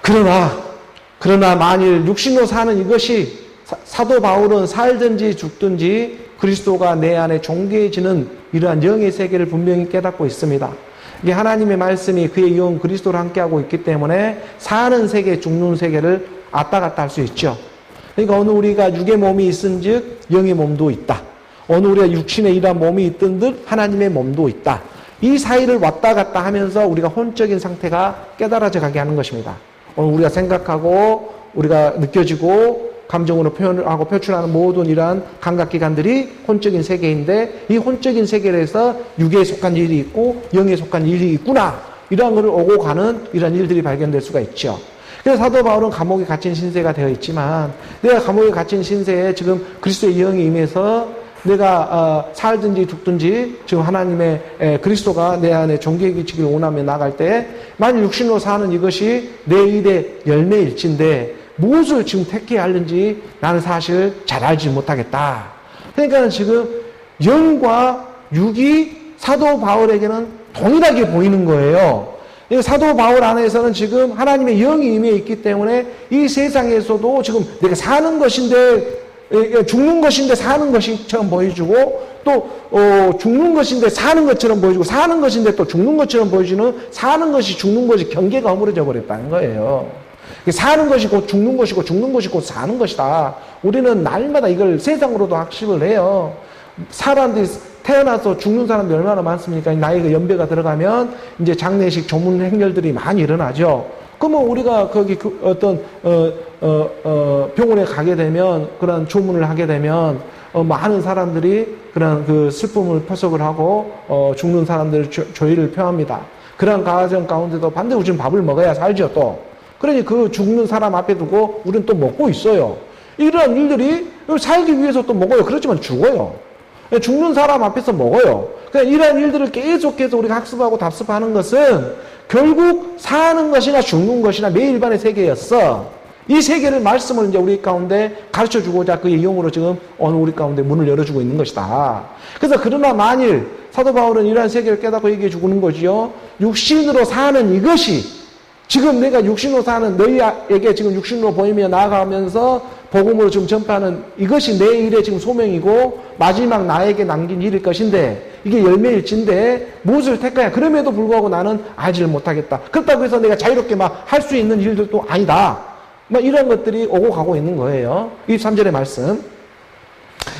그러나 만일 육신으로 사는 이것이 사도 바울은 살든지 죽든지 그리스도가 내 안에 존귀해지는 이러한 영의 세계를 분명히 깨닫고 있습니다. 이게 하나님의 말씀이 그의 영 그리스도를 함께하고 있기 때문에 사는 세계, 죽는 세계를 왔다 갔다 할 수 있죠. 그러니까 어느 우리가 육의 몸이 있은즉 영의 몸도 있다. 어느 우리가 육신의 이러한 몸이 있던 듯 하나님의 몸도 있다. 이 사이를 왔다 갔다 하면서 우리가 혼적인 상태가 깨달아져 가게 하는 것입니다. 오늘 우리가 생각하고 우리가 느껴지고 감정으로 표현하고 표출하는 모든 이러한 감각기관들이 혼적인 세계인데 이 혼적인 세계에서 육에 속한 일이 있고 영에 속한 일이 있구나. 이러한 것을 오고 가는 이러한 일들이 발견될 수가 있죠. 그래서 사도 바울은 감옥에 갇힌 신세가 되어 있지만 내가 감옥에 갇힌 신세에 지금 그리스도의 영이 임해서 내가 살든지 죽든지 지금 하나님의 그리스도가 내 안에 존귀해지기를 원하며 나갈 때 만일 육신으로 사는 이것이 내 일의 열매일진데 무엇을 지금 택해야 하는지 나는 사실 잘 알지 못하겠다. 그러니까 지금 영과 육이 사도 바울에게는 동일하게 보이는 거예요. 사도 바울 안에서는 지금 하나님의 영이 임해 있기 때문에 이 세상에서도 지금 내가 사는 것인데 죽는 것인데 사는 것처럼 보여주고 또 죽는 것인데 사는 것처럼 보여주고 사는 것인데 또 죽는 것처럼 보여주는 사는 것이 죽는 것이 경계가 허물어져 버렸다는 거예요. 사는 것이 곧 죽는 것이고 죽는 것이 곧 사는 것이다. 우리는 날마다 이걸 세상으로도 학습을 해요. 사람들이 태어나서 죽는 사람들이 얼마나 많습니까? 나이가 연배가 들어가면 이제 장례식 조문 행렬들이 많이 일어나죠. 그러면 우리가 거기 어떤 병원에 가게 되면 그런 조문을 하게 되면 많은 사람들이 그런 그 슬픔을 포석을 하고 죽는 사람들 조의를 표합니다. 그런 가정 가운데도 반드시 우리는 밥을 먹어야 살죠 또. 그러니 그 죽는 사람 앞에 두고 우리는 또 먹고 있어요. 이런 일들이 살기 위해서 또 먹어요. 그렇지만 죽어요. 죽는 사람 앞에서 먹어요. 그러니까 이런 일들을 계속해서 우리가 학습하고 답습하는 것은 결국 사는 것이나 죽는 것이나 내 일반의 세계였어. 이 세계를 말씀을 이제 우리 가운데 가르쳐 주고자 그의 영으로 지금 오늘 우리 가운데 문을 열어주고 있는 것이다. 그래서 그러나 만일 사도 바울은 이러한 세계를 깨닫고 얘기해 주는 거지요. 육신으로 사는 이것이 지금 내가 육신으로 사는 너희에게 지금 육신으로 보이며 나아가면서 복음으로 지금 전파하는 이것이 내 일의 지금 소명이고 마지막 나에게 남긴 일일 것인데 이게 열매일진데 무엇을 택하야? 그럼에도 불구하고 나는 알지를 못하겠다. 그렇다고 해서 내가 자유롭게 막 할 수 있는 일들도 아니다. 막 이런 것들이 오고 가고 있는 거예요. 23절의 말씀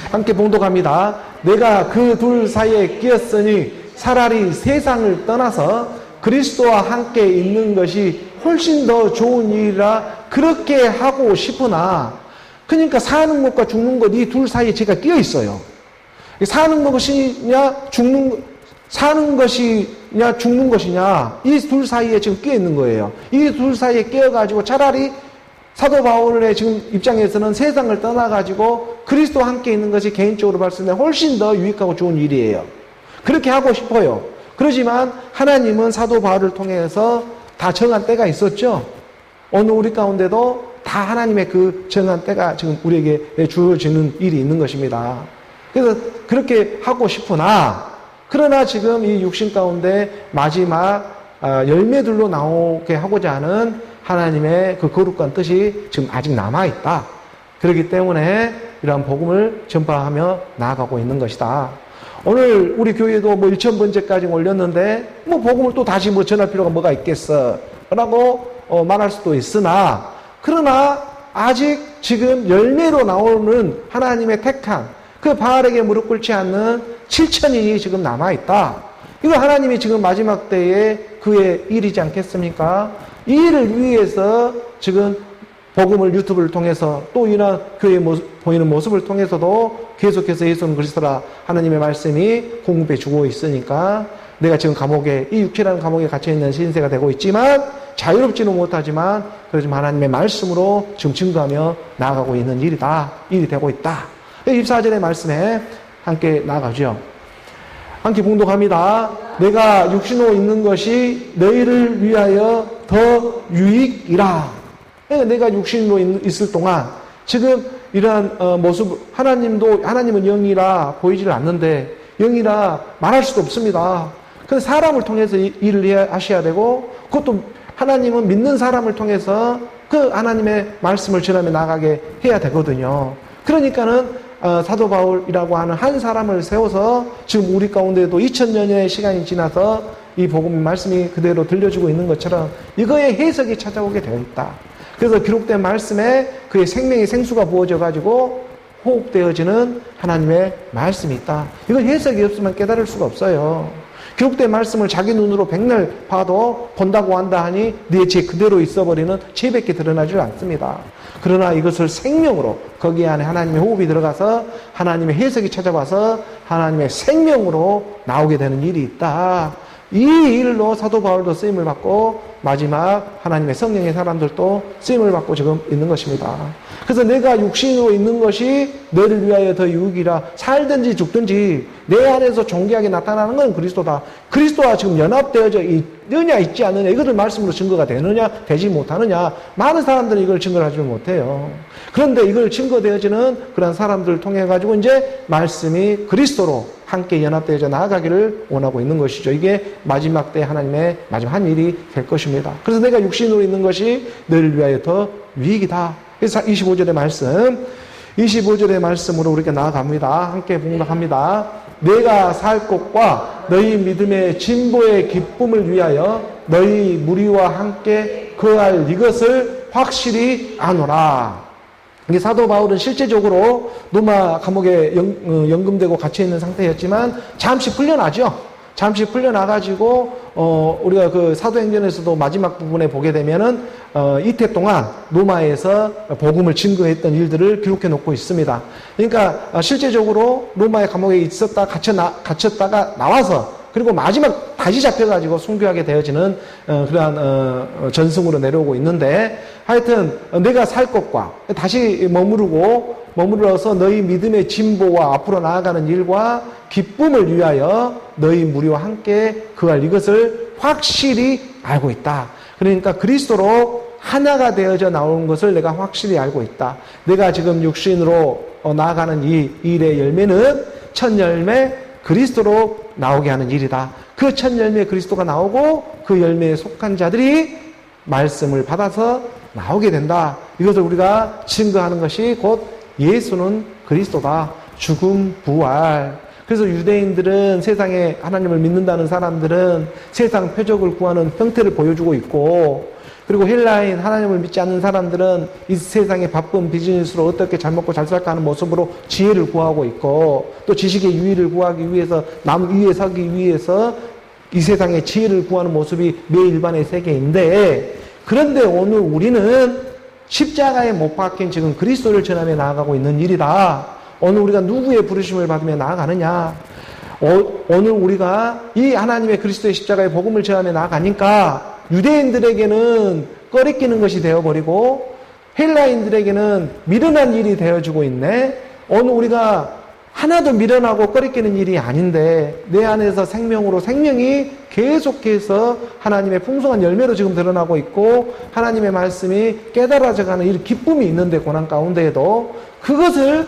함께 봉독합니다. 내가 그 둘 사이에 끼었으니 차라리 세상을 떠나서 그리스도와 함께 있는 것이 훨씬 더 좋은 일이라 그렇게 하고 싶으나 그러니까 사는 것과 죽는 것 이 둘 사이에 제가 끼어 있어요. 사는 것이냐 사는 것이냐 죽는 것이냐 이 둘 사이에 지금 끼어 있는 거예요. 이 둘 사이에 끼어가지고 차라리 사도 바울의 지금 입장에서는 세상을 떠나가지고 그리스도와 함께 있는 것이 개인적으로 봤을 때 훨씬 더 유익하고 좋은 일이에요. 그렇게 하고 싶어요. 그렇지만 하나님은 사도 바울을 통해서 다 정한 때가 있었죠. 어느 우리 가운데도 다 하나님의 그 정한 때가 지금 우리에게 주어지는 일이 있는 것입니다. 그래서 그렇게 하고 싶으나 그러나 지금 이 육신 가운데 마지막 열매들로 나오게 하고자 하는 하나님의 그 거룩한 뜻이 지금 아직 남아있다. 그렇기 때문에 이러한 복음을 전파하며 나아가고 있는 것이다. 오늘 우리 교회도 뭐 1000번째까지 올렸는데 뭐 복음을 또 다시 뭐 전할 필요가 뭐가 있겠어 라고 말할 수도 있으나 그러나 아직 지금 열매로 나오는 하나님의 택한 그 바알에게 무릎 꿇지 않는 7000인이 지금 남아있다. 이거 하나님이 지금 마지막 때에 그의 일이지 않겠습니까? 이 일을 위해서 지금 복음을 유튜브를 통해서 또 이런 교회의 모습, 보이는 모습을 통해서도 계속해서 예수는 그리스도라 하나님의 말씀이 공급해 주고 있으니까 내가 지금 감옥에, 이 육체라는 감옥에 갇혀있는 신세가 되고 있지만 자유롭지는 못하지만 그렇지만 하나님의 말씀으로 지금 증거하며 나아가고 있는 일이 되고 있다. 24절의 말씀에 함께 나아가죠. 함께 봉독합니다. 내가 육신으로 있는 것이 너희를 위하여 더 유익이라. 내가 육신으로 있을 동안 지금 이러한 모습, 하나님은 영이라 보이질 않는데 영이라 말할 수도 없습니다. 그래서 사람을 통해서 일을 하셔야 되고, 그것도 하나님은 믿는 사람을 통해서 그 하나님의 말씀을 전하며 나가게 해야 되거든요. 그러니까는 사도 바울이라고 하는 한 사람을 세워서 지금 우리 가운데도 2000년의 시간이 지나서 이 복음의 말씀이 그대로 들려주고 있는 것처럼 이거의 해석이 찾아오게 되어 있다. 그래서 기록된 말씀에 그의 생명의 생수가 부어져 가지고 호흡되어지는 하나님의 말씀이 있다. 이건 해석이 없으면 깨달을 수가 없어요. 기록된 말씀을 자기 눈으로 백날 봐도 본다고 한다 하니 네 죄 그대로 있어버리는 죄밖에 드러나질 않습니다. 그러나 이것을 생명으로, 거기 안에 하나님의 호흡이 들어가서 하나님의 해석이 찾아와서 하나님의 생명으로 나오게 되는 일이 있다. 이 일로 사도 바울도 쓰임을 받고 마지막 하나님의 성령의 사람들도 쓰임을 받고 지금 있는 것입니다. 그래서 내가 육신으로 있는 것이 너를 위하여 더 유익이라. 살든지 죽든지 내 안에서 존귀하게 나타나는 건 그리스도다. 그리스도와 지금 연합되어져 있느냐 있지 않느냐, 이것을 말씀으로 증거가 되느냐 되지 못하느냐, 많은 사람들은 이걸 증거를 하지 못해요. 그런데 이걸 증거되어지는 그런 사람들을 통해 가지고 이제 말씀이 그리스도로 함께 연합되어져 나아가기를 원하고 있는 것이죠. 이게 마지막 때 하나님의 마지막 한 일이 될 것입니다. 그래서 내가 육신으로 있는 것이 너를 위하여 더 유익이다. 그래서 25절의 말씀, 25절의 말씀으로 우리가 나아갑니다. 함께 봉독합니다. 내가 살 곳과 너희 믿음의 진보의 기쁨을 위하여 너희 무리와 함께 거할 이것을 확실히 아노라. 이게 사도 바울은 실제적으로 로마 감옥에 연금되고 갇혀있는 상태였지만 잠시 풀려나죠. 잠시 풀려나가지고 우리가 그 사도행전에서도 마지막 부분에 보게 되면은 이태 동안 로마에서 복음을 증거했던 일들을 기록해 놓고 있습니다. 그러니까 실제적으로 로마의 감옥에 있었다 갇혔다가 나와서 그리고 마지막 다시 잡혀가지고 순교하게 되어지는 그러한 전승으로 내려오고 있는데, 하여튼 내가 살 것과 다시 머무르어서 너희 믿음의 진보와 앞으로 나아가는 일과 기쁨을 위하여 너희 무리와 함께 그할 이것을 확실히 알고 있다. 그러니까 그리스도로 하나가 되어져 나오는 것을 내가 확실히 알고 있다. 내가 지금 육신으로 나아가는 이 일의 열매는 첫 열매 그리스도로 나오게 하는 일이다. 그 첫 열매 그리스도가 나오고 그 열매에 속한 자들이 말씀을 받아서 나오게 된다. 이것을 우리가 증거하는 것이 곧 예수는 그리스도다. 죽음, 부활. 그래서 유대인들은 세상에 하나님을 믿는다는 사람들은 세상 표적을 구하는 형태를 보여주고 있고, 그리고 헬라인 하나님을 믿지 않는 사람들은 이 세상의 바쁜 비즈니스로 어떻게 잘 먹고 잘 살까 하는 모습으로 지혜를 구하고 있고, 또 지식의 유의를 구하기 위해서 남 위에 서기 위해서 이 세상의 지혜를 구하는 모습이 매일반의 세계인데, 그런데 오늘 우리는 십자가에 못 박힌 지금 그리스도를 전하며 나아가고 있는 일이다. 오늘 우리가 누구의 부르심을 받으며 나아가느냐? 오늘 우리가 이 하나님의 그리스도의 십자가의 복음을 전하며 나아가니까 유대인들에게는 꺼리끼는 것이 되어버리고 헬라인들에게는 미련한 일이 되어주고 있네. 오늘 우리가 하나도 미련하고 꺼리끼는 일이 아닌데 내 안에서 생명이 계속해서 하나님의 풍성한 열매로 지금 드러나고 있고 하나님의 말씀이 깨달아져가는 이 기쁨이 있는데, 고난 가운데에도 그것을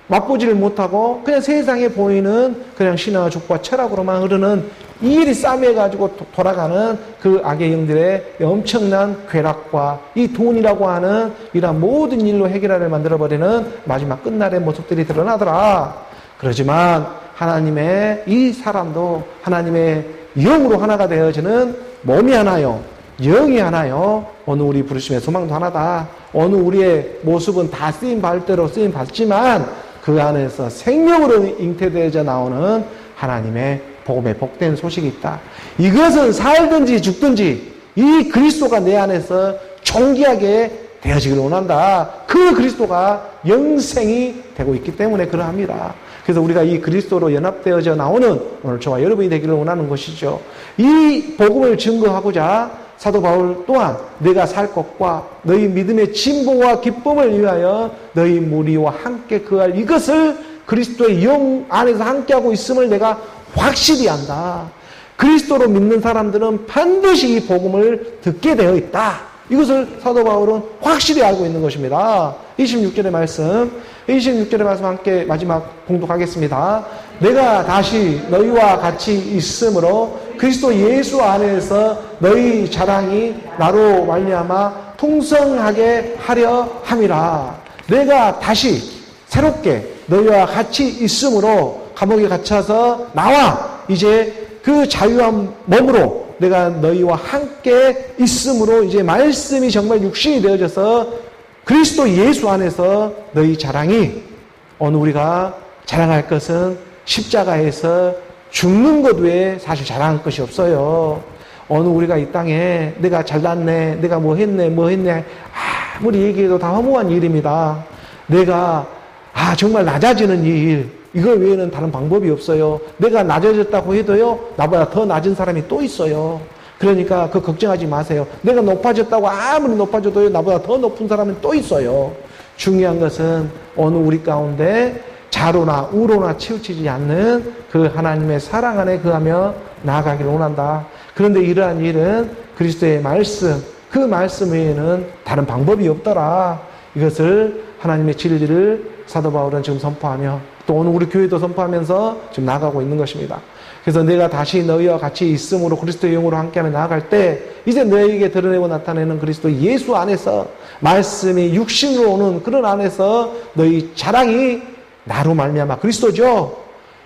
맛보지를 못하고 그냥 세상에 보이는 그냥 신화와 족과 철학으로만 흐르는 이 일이 싸매가지고 돌아가는 그 악의 영들의 엄청난 괴락과 이 돈이라고 하는 이런 모든 일로 해결하를 만들어버리는 마지막 끝날의 모습들이 드러나더라. 그렇지만 하나님의 이 사람도 하나님의 영으로 하나가 되어지는 몸이 하나요, 영이 하나요. 어느 우리 부르심의 소망도 하나다. 어느 우리의 모습은 다 쓰임받을 대로 쓰임받지만 그 안에서 생명으로 잉태되어져 나오는 하나님의 복음의 복된 소식이 있다. 이것은 살든지 죽든지 이 그리스도가 내 안에서 존귀하게 되어지기를 원한다. 그 그리스도가 영생이 되고 있기 때문에 그러합니다. 그래서 우리가 이 그리스도로 연합되어져 나오는 오늘 저와 여러분이 되기를 원하는 것이죠. 이 복음을 증거하고자 사도 바울 또한 내가 살 것과 너희 믿음의 진보와 기쁨을 위하여 너희 무리와 함께 거할 이것을 그리스도의 영 안에서 함께하고 있음을 내가 확실히 안다. 그리스도로 믿는 사람들은 반드시 이 복음을 듣게 되어 있다. 이것을 사도 바울은 확실히 알고 있는 것입니다. 26절의 말씀 함께 마지막 봉독하겠습니다. 내가 다시 너희와 같이 있으므로 그리스도 예수 안에서 너희 자랑이 나로 말미암아 풍성하게 하려 함이라. 내가 다시 새롭게 너희와 같이 있으므로 감옥에 갇혀서 나와 이제 그 자유한 몸으로 내가 너희와 함께 있으므로 이제 말씀이 정말 육신이 되어져서 그리스도 예수 안에서 너희 자랑이 오늘 우리가 자랑할 것은 십자가에서 죽는 것 외에 사실 자랑할 것이 없어요. 어느 우리가 이 땅에 내가 잘났네, 내가 뭐 했네 아무리 얘기해도 다 허무한 일입니다. 내가 정말 낮아지는 일, 이거 외에는 다른 방법이 없어요. 내가 낮아졌다고 해도요, 나보다 더 낮은 사람이 또 있어요. 그러니까 그 걱정하지 마세요. 내가 높아졌다고 아무리 높아져도요, 나보다 더 높은 사람은 또 있어요. 중요한 것은 어느 우리 가운데 자로나 우로나 치우치지 않는 그 하나님의 사랑 안에 거하며 나아가기를 원한다. 그런데 이러한 일은 그리스도의 말씀, 그 말씀 외에는 다른 방법이 없더라. 이것을 하나님의 진리를 사도 바울은 지금 선포하며 또 오늘 우리 교회도 선포하면서 지금 나아가고 있는 것입니다. 그래서 내가 다시 너희와 같이 있음으로 그리스도의 영으로 함께하며 나아갈 때 이제 너희에게 드러내고 나타내는 그리스도 예수 안에서 말씀이 육신으로 오는 그런 안에서 너희 자랑이 나로 말미암아 그리스도죠.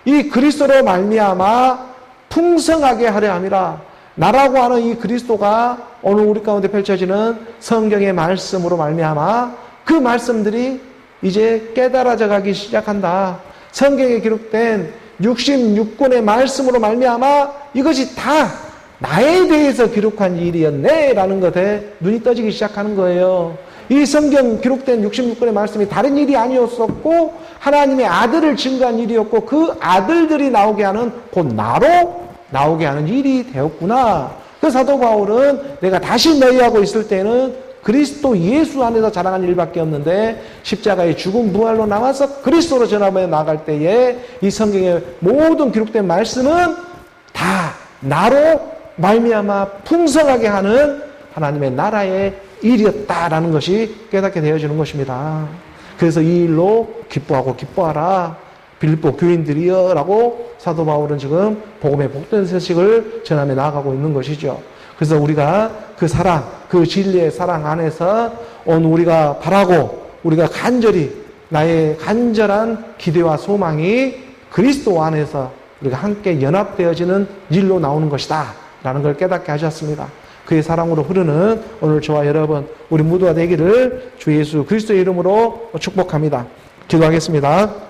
이 그리스도로 말미암아 풍성하게 하려 함이라. 나라고 하는 이 그리스도가 오늘 우리 가운데 펼쳐지는 성경의 말씀으로 말미암아 그 말씀들이 이제 깨달아져 가기 시작한다. 성경에 기록된 66권의 말씀으로 말미암아 이것이 다 나에 대해서 기록한 일이었네 라는 것에 눈이 떠지기 시작하는 거예요. 이 성경 기록된 66권의 말씀이 다른 일이 아니었었고 하나님의 아들을 증거한 일이었고 그 아들들이 나오게 하는 곧 나로 나오게 하는 일이 되었구나. 그 사도 바울은 내가 다시 너희하고 있을 때는 그리스도 예수 안에서 자랑한 일밖에 없는데 십자가의 죽음 부활로 나와서 그리스도로 전하며 나아갈 때에 이 성경의 모든 기록된 말씀은 다 나로 말미암아 풍성하게 하는 하나님의 나라의 일이었다라는 것이 깨닫게 되어지는 것입니다. 그래서 이 일로 기뻐하고 기뻐하라 빌립보 교인들이여 라고 사도 바울은 지금 복음의 복된 소식을 전하며 나아가고 있는 것이죠. 그래서 우리가 그 사랑, 그 진리의 사랑 안에서 오늘 우리가 바라고 우리가 간절히 나의 간절한 기대와 소망이 그리스도 안에서 우리가 함께 연합되어지는 일로 나오는 것이다 라는 걸 깨닫게 하셨습니다. 그의 사랑으로 흐르는 오늘 저와 여러분 우리 모두가 되기를 주 예수 그리스도의 이름으로 축복합니다. 기도하겠습니다.